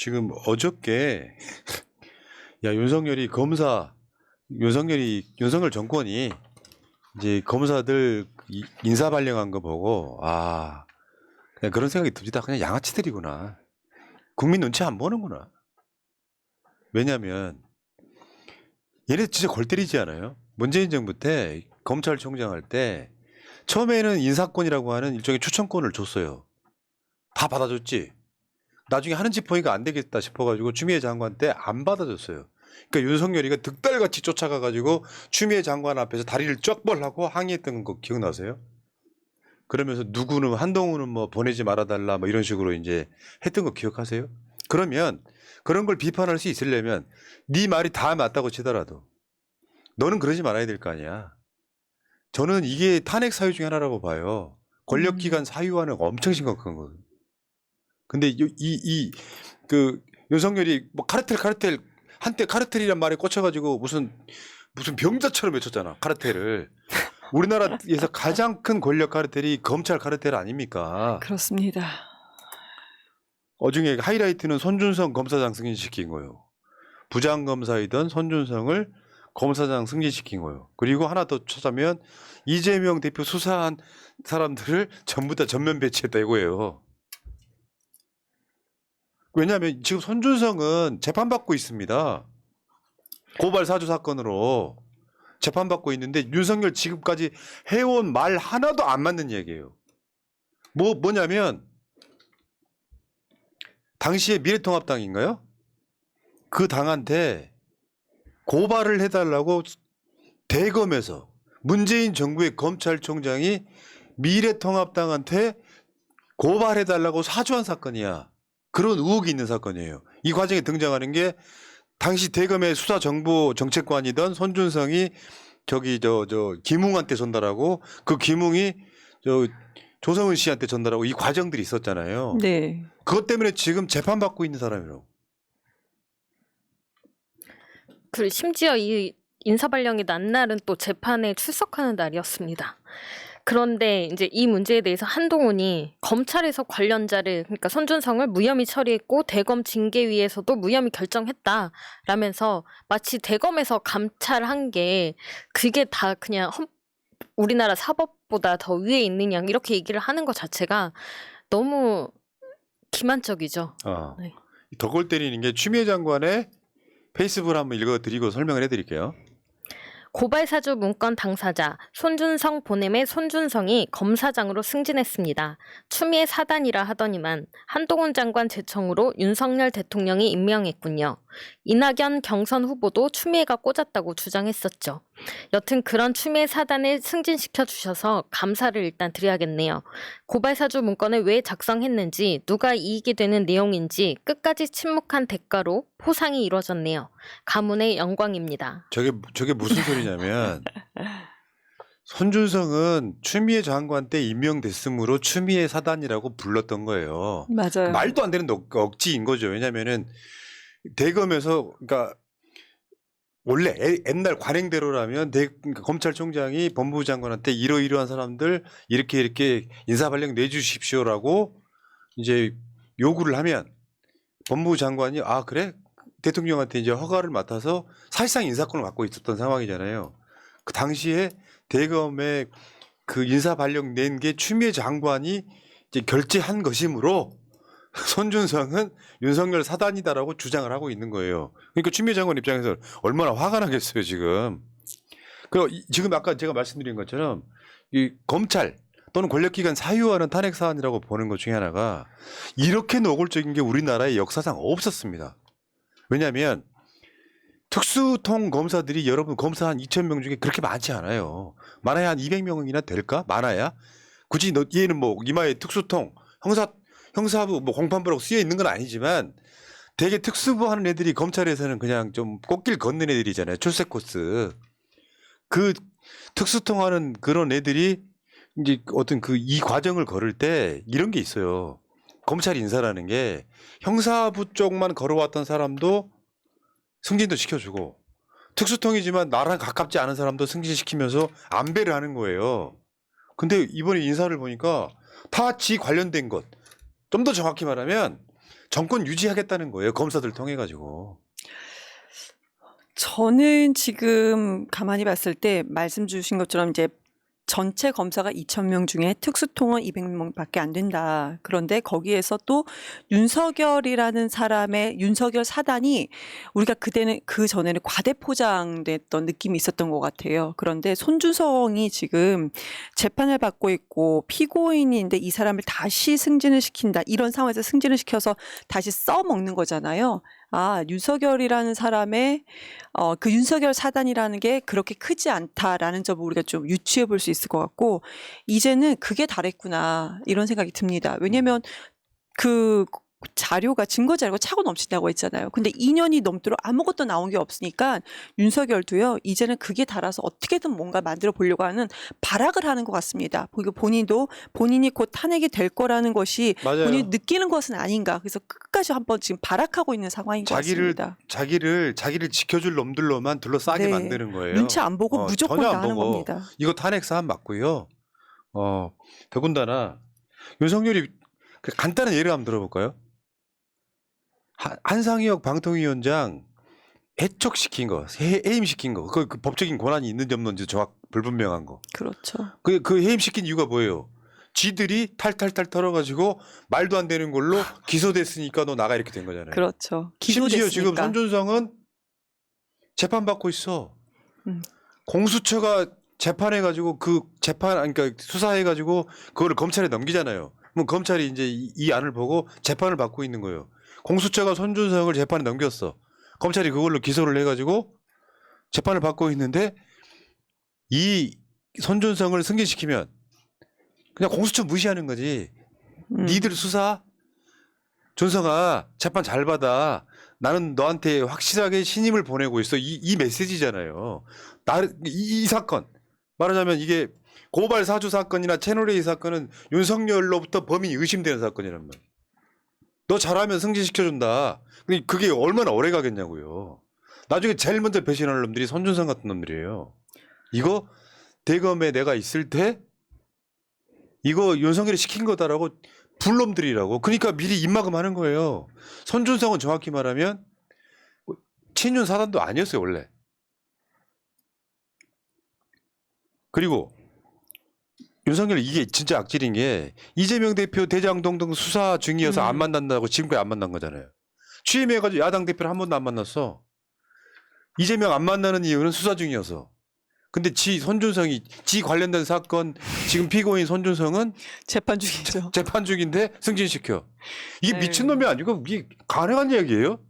지금 어저께 야 윤석열 정권이 이제 검사들 인사 발령한 거 보고 그냥 그런 생각이 듭니다. 그냥 양아치들이구나. 국민 눈치 안 보는구나. 왜냐하면 얘네 진짜 골 때리지 않아요? 문재인 정부 때 검찰총장 할 때 처음에는 인사권이라고 하는 일종의 추천권을 줬어요. 다 받아줬지. 나중에 하는 짓 보니까 안 되겠다 싶어가지고 추미애 장관 때 안 받아줬어요. 그러니까 윤석열이가 득달같이 쫓아가가지고 추미애 장관 앞에서 다리를 쫙 벌하고 항의했던 거 기억나세요? 그러면서 누구는 한동훈은 뭐 보내지 말아달라 뭐 이런 식으로 이제 했던 거 기억하세요? 그러면 그런 걸 비판할 수 있으려면 네 말이 다 맞다고 치더라도 너는 그러지 말아야 될 거 아니야. 저는 이게 탄핵 사유 중에 하나라고 봐요. 권력기관 사유화는 엄청 심각한 거거든요. 근데 그 윤석열이 뭐 카르텔 한때 카르텔이란 말에 꽂혀가지고 무슨 병자처럼 외쳤잖아. 카르텔을. 우리나라에서 가장 큰 권력 카르텔이 검찰 카르텔 아닙니까? 그렇습니다. 어중에 하이라이트는 손준성 검사장 승진시킨 거예요. 부장검사이던 손준성을 검사장 승진시킨 거예요. 그리고 하나 더 찾자면 이재명 대표 수사한 사람들을 전부 다 전면 배치했다 이거예요. 왜냐하면 지금 손준성은 재판받고 있습니다. 고발 사주 사건으로 재판받고 있는데 윤석열 지금까지 해온 말 하나도 안 맞는 얘기예요. 뭐냐면 당시에 미래통합당인가요? 그 당한테 고발을 해달라고 대검에서 문재인 정부의 검찰총장이 미래통합당한테 고발해달라고 사주한 사건이야. 그런 의혹이 있는 사건이에요. 이 과정에 등장하는 게 당시 대검의 수사정보정책관이던 손준성이 김웅한테 전달하고 그 김웅이 조성은 씨한테 전달하고 이 과정들이 있었잖아요. 네. 그것 때문에 지금 재판받고 있는 사람이라고. 그리고 심지어 이 인사발령이 난 날은 또 재판에 출석하는 날이었습니다. 그런데 이제 이 문제에 대해서 한동훈이 검찰에서 관련자를 그러니까 손준성을 무혐의 처리했고 대검 징계위에서도 무혐의 결정했다라면서 마치 대검에서 감찰한 게 그게 다 그냥 우리나라 사법보다 더 위에 있는 양 이렇게 얘기를 하는 것 자체가 너무 기만적이죠. 네. 더 골 때리는 게 추미애 장관의 페이스북을 한번 읽어드리고 설명을 해드릴게요. 고발사주 문건 당사자 손준성 보냄의 손준성이 검사장으로 승진했습니다. 추미애 사단이라 하더니만 한동훈 장관 제청으로 윤석열 대통령이 임명했군요. 이낙연 경선 후보도 추미애가 꽂았다고 주장했었죠. 여튼 그런 추미애 사단을 승진시켜 주셔서 감사를 일단 드려야겠네요. 고발사주 문건을 왜 작성했는지 누가 이익이 되는 내용인지 끝까지 침묵한 대가로 포상이 이루어졌네요. 가문의 영광입니다. 저게 무슨 소리냐면 손준성은 추미애 장관 때 임명됐으므로 추미애 사단이라고 불렀던 거예요. 맞아요. 말도 안 되는 억지인 거죠. 왜냐면은 대검에서 그러니까 원래 옛날 관행대로라면 그러니까 검찰총장이 법무부 장관한테 이러이러한 사람들 이렇게 인사 발령 내주십시오라고 이제 요구를 하면 법무부 장관이 그래? 대통령한테 이제 허가를 맡아서 사실상 인사권을 갖고 있었던 상황이잖아요. 그 당시에 대검에 그 인사 발령 낸 게 추미애 장관이 이제 결재한 것이므로 손준성은 윤석열 사단이다라고 주장을 하고 있는 거예요. 그러니까 추미애 장관 입장에서 얼마나 화가 나겠어요, 지금. 지금 아까 제가 말씀드린 것처럼 이 검찰 또는 권력기관 사유화는 탄핵 사안이라고 보는 것 중에 하나가 이렇게 노골적인 게 우리나라의 역사상 없었습니다. 왜냐하면 특수통 검사들이 여러분 검사 한 2,000명 중에 그렇게 많지 않아요. 많아야 한 200명이나 될까? 많아야? 굳이 얘는 뭐 이마에 특수통, 형사부, 뭐 공판부라고 쓰여 있는 건 아니지만 되게 특수부 하는 애들이 검찰에서는 그냥 좀 꽃길 걷는 애들이잖아요. 출세 코스. 그 특수통 하는 그런 애들이 이제 어떤 이 과정을 걸을 때 이런 게 있어요. 검찰 인사라는 게 형사부 쪽만 걸어왔던 사람도 승진도 시켜주고 특수통이지만 나랑 가깝지 않은 사람도 승진시키면서 안배를 하는 거예요. 근데 이번에 인사를 보니까 다 지 관련된 것, 좀 더 정확히 말하면 정권 유지하겠다는 거예요. 검사들 통해 가지고. 저는 지금 가만히 봤을 때 말씀 주신 것처럼 이제 전체 검사가 2,000명 중에 특수통은 200명밖에 안 된다. 그런데 거기에서 또 윤석열이라는 사람의 윤석열 사단이 우리가 그때는 그 전에는 과대포장됐던 느낌이 있었던 것 같아요. 그런데 손준성이 지금 재판을 받고 있고 피고인인데 이 사람을 다시 승진을 시킨다. 이런 상황에서 승진을 시켜서 다시 써먹는 거잖아요. 아, 윤석열이라는 사람의 그 윤석열 사단이라는 게 그렇게 크지 않다라는 점을 우리가 좀 유추해 볼 수 있을 것 같고 이제는 그게 다랬구나 이런 생각이 듭니다. 왜냐하면 그 자료가 증거 자료가 차고 넘친다고 했잖아요. 근데 2년이 넘도록 아무것도 나온 게 없으니까 윤석열도요. 이제는 그게 달아서 어떻게든 뭔가 만들어 보려고 하는 발악을 하는 것 같습니다. 그리고 본인도 본인이 곧 탄핵이 될 거라는 것이 맞아요. 본인이 느끼는 것은 아닌가. 그래서 끝까지 한번 지금 발악하고 있는 상황인 것 같습니다. 자기를 지켜줄 놈들로만 둘러싸게 네. 만드는 거예요. 눈치 안 보고 무조건 전혀 다 안 하는 보고. 겁니다. 이거 탄핵 사안 맞고요. 더군다나 윤석열이 간단한 예를 한번 들어볼까요? 한상혁 방통위원장 해촉시킨 거, 해임시킨 거, 그 법적인 권한이 있는지 없는지 정확 불분명한 거. 그렇죠. 그 해임시킨 이유가 뭐예요? 쥐들이 탈탈탈 털어가지고 말도 안 되는 걸로 기소됐으니까 너 나가 이렇게 된 거잖아요. 그렇죠. 심지어 지금 기소됐으니까. 손준성은 재판받고 있어. 음. 공수처가 재판해가지고 그러니까 수사해가지고 그거를 검찰에 넘기잖아요. 그럼 검찰이 이제 이 안을 보고 재판을 받고 있는 거예요. 공수처가 손준성을 재판에 넘겼어. 검찰이 그걸로 기소를 해가지고 재판을 받고 있는데 이 손준성을 승진시키면 그냥 공수처 무시하는 거지. 니들 수사? 준성아 재판 잘 받아. 나는 너한테 확실하게 신임을 보내고 있어. 이 메시지잖아요. 이 사건 말하자면 이게 고발 사주 사건이나 채널A 사건은 윤석열로부터 범인이 의심되는 사건이란 말이야. 너 잘하면 승진시켜준다. 그게 얼마나 오래 가겠냐고요. 나중에 제일 먼저 배신할 놈들이 손준성 같은 놈들이에요. 이거 대검에 내가 있을 때 이거 윤석열이 시킨 거다라고 불놈들이라고. 그러니까 미리 입막음하는 거예요. 손준성은 정확히 말하면 친윤 사단도 아니었어요 원래. 그리고 윤석열 이게 진짜 악질인 게 이재명 대표 대장동 등 수사 중이어서 안 만난다고 지금까지 안 만난 거잖아요. 취임해가지고 야당 대표를 한 번도 안 만났어. 이재명 안 만나는 이유는 수사 중이어서. 근데 손준성이 관련된 사건 지금 피고인 손준성은 재판 중이죠. 재판 중인데 승진시켜. 이게 네. 미친놈이 아니고 이게 가능한 이야기예요?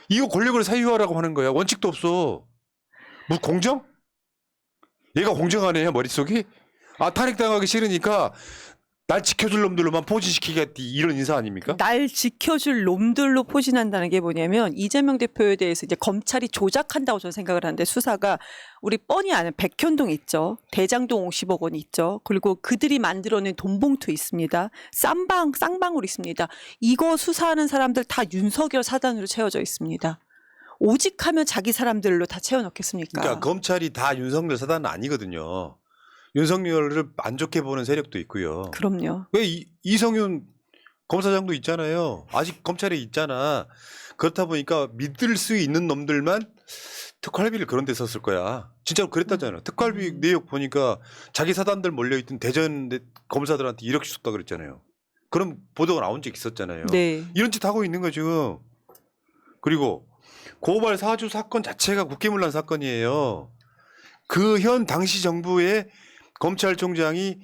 이거 권력을 사유화라고 하는 거야. 원칙도 없어. 뭐 공정? 얘가 공정하네 머릿속이? 탄핵당하기 싫으니까 날 지켜줄 놈들로만 포진시키겠다 이런 인사 아닙니까? 날 지켜줄 놈들로 포진한다는 게 뭐냐면 이재명 대표에 대해서 이제 검찰이 조작한다고 저는 생각을 하는데 수사가 우리 뻔히 아는 백현동 있죠. 대장동 50억 원 있죠. 그리고 그들이 만들어낸 돈봉투 있습니다. 쌍방울 있습니다. 이거 수사하는 사람들 다 윤석열 사단으로 채워져 있습니다. 오직 하면 자기 사람들로 다 채워넣겠습니까? 그러니까 검찰이 다 윤석열 사단은 아니거든요. 윤석열을 안 좋게 보는 세력도 있고요. 그럼요. 왜 이성윤 검사장도 있잖아요. 아직 검찰에 있잖아. 그렇다 보니까 믿을 수 있는 놈들만 특활비를 그런 데 썼을 거야. 진짜로 그랬다잖아요. 특활비 내역 보니까 자기 사단들 몰려있던 대전 검사들한테 1억씩 줬다 그랬잖아요. 그런 보도가 나온 적 있었잖아요. 네. 이런 짓 하고 있는 거죠 지금. 그리고 고발 사주 사건 자체가 국기문란 사건이에요. 그 현 당시 정부의 검찰총장이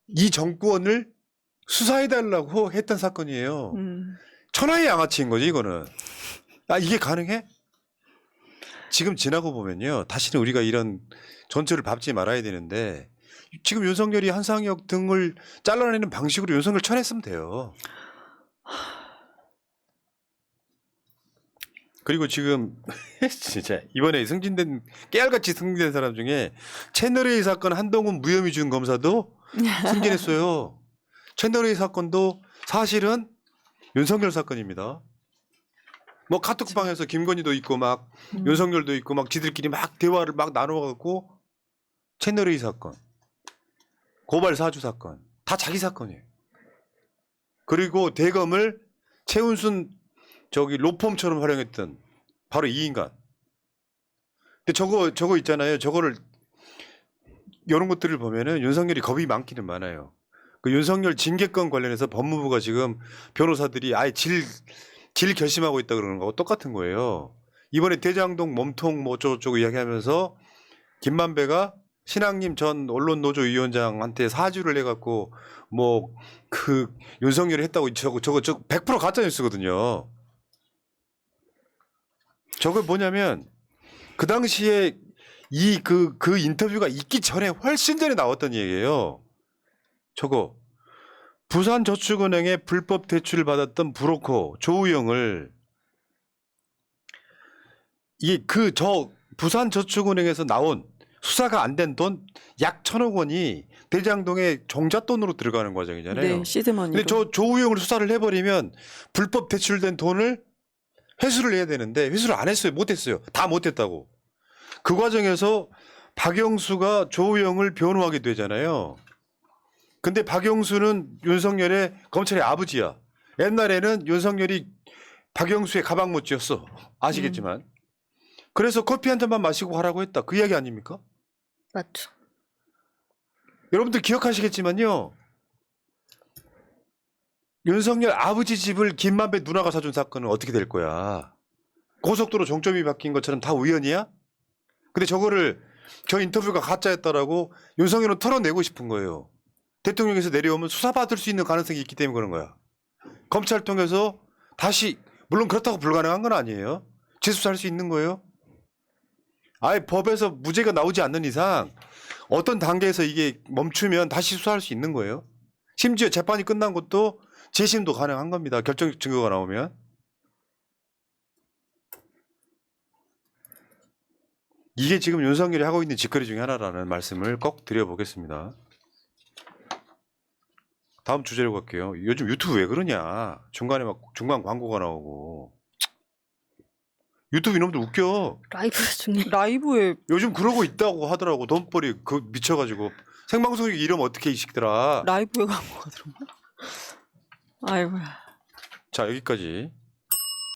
이 정권을 수사해달라고 했던 사건이에요. 천하의 양아치인 거지 이거는. 이게 가능해? 지금 지나고 보면요. 다시는 우리가 이런 전철을 밟지 말아야 되는데 지금 윤석열이 한상혁 등을 잘라내는 방식으로 윤석열 쳐냈으면 돼요. 그리고 지금 진짜 이번에 깨알같이 승진된 사람 중에 채널A 사건 한동훈 무혐의 준 검사도 승진했어요. 채널A 사건도 사실은 윤석열 사건입니다. 뭐 카톡방에서 김건희도 있고 막 윤석열도 있고 막 지들끼리 막 대화를 막 나눠갖고 채널A 사건, 고발 사주 사건 다 자기 사건이에요. 그리고 대검을 최은순 저기 로펌처럼 활용했던 바로 이 인간. 근데 저거 있잖아요. 저거를 이런 것들을 보면은 윤석열이 겁이 많기는 많아요. 그 윤석열 징계권 관련해서 법무부가 지금 변호사들이 아예 질 결심하고 있다 그러는 거하고 똑같은 거예요. 이번에 대장동 몸통 뭐 어쩌고저쩌고 이야기하면서 김만배가 신학님 전 언론노조 위원장한테 사주를 해갖고 뭐 그 윤석열이 했다고 저거 100% 가짜뉴스거든요. 저거 뭐냐면 그 당시에 그 인터뷰가 있기 전에 훨씬 전에 나왔던 얘기예요. 저거 부산저축은행에 불법 대출을 받았던 브로커 조우영을 이게 부산저축은행에서 나온 수사가 안 된 돈 약 1,000억 원이 대장동에 종잣돈으로 들어가는 과정이잖아요. 네, 시드머니로. 근데 저 조우영을 수사를 해버리면 불법 대출된 돈을 회수를 해야 되는데 회수를 안 했어요. 못했어요. 다 못했다고. 그 과정에서 박영수가 조우영을 변호하게 되잖아요. 근데 박영수는 윤석열의 검찰의 아버지야. 옛날에는 윤석열이 박영수의 가방 못쥐였어. 아시겠지만. 그래서 커피 한 잔만 마시고 가라고 했다. 그 이야기 아닙니까? 맞죠. 여러분들 기억하시겠지만요. 윤석열 아버지 집을 김만배 누나가 사준 사건은 어떻게 될 거야? 고속도로 종점이 바뀐 것처럼 다 우연이야? 근데 저거를 저 인터뷰가 가짜였다라고 윤석열은 털어내고 싶은 거예요. 대통령에서 내려오면 수사받을 수 있는 가능성이 있기 때문에 그런 거야. 검찰 통해서 다시 물론 그렇다고 불가능한 건 아니에요. 재수사할 수 있는 거예요. 아예 법에서 무죄가 나오지 않는 이상 어떤 단계에서 이게 멈추면 다시 수사할 수 있는 거예요. 심지어 재판이 끝난 것도 재심도 가능한 겁니다. 결정 증거가 나오면. 이게 지금 윤석열이 하고 있는 짓거리 중에 하나라는 말씀을 꼭 드려보겠습니다. 다음 주제로 갈게요. 요즘 유튜브 왜 그러냐. 중간에 막 중간 광고가 나오고. 유튜브 이놈들 웃겨. 라이브 중에 라이브에 요즘 그러고 있다고 하더라고. 돈벌이 그 미쳐가지고. 생방송이 이러면 어떻게 이 시키더라. 라이브에 광고가 들어온 거야? 아이고야. 자 여기까지.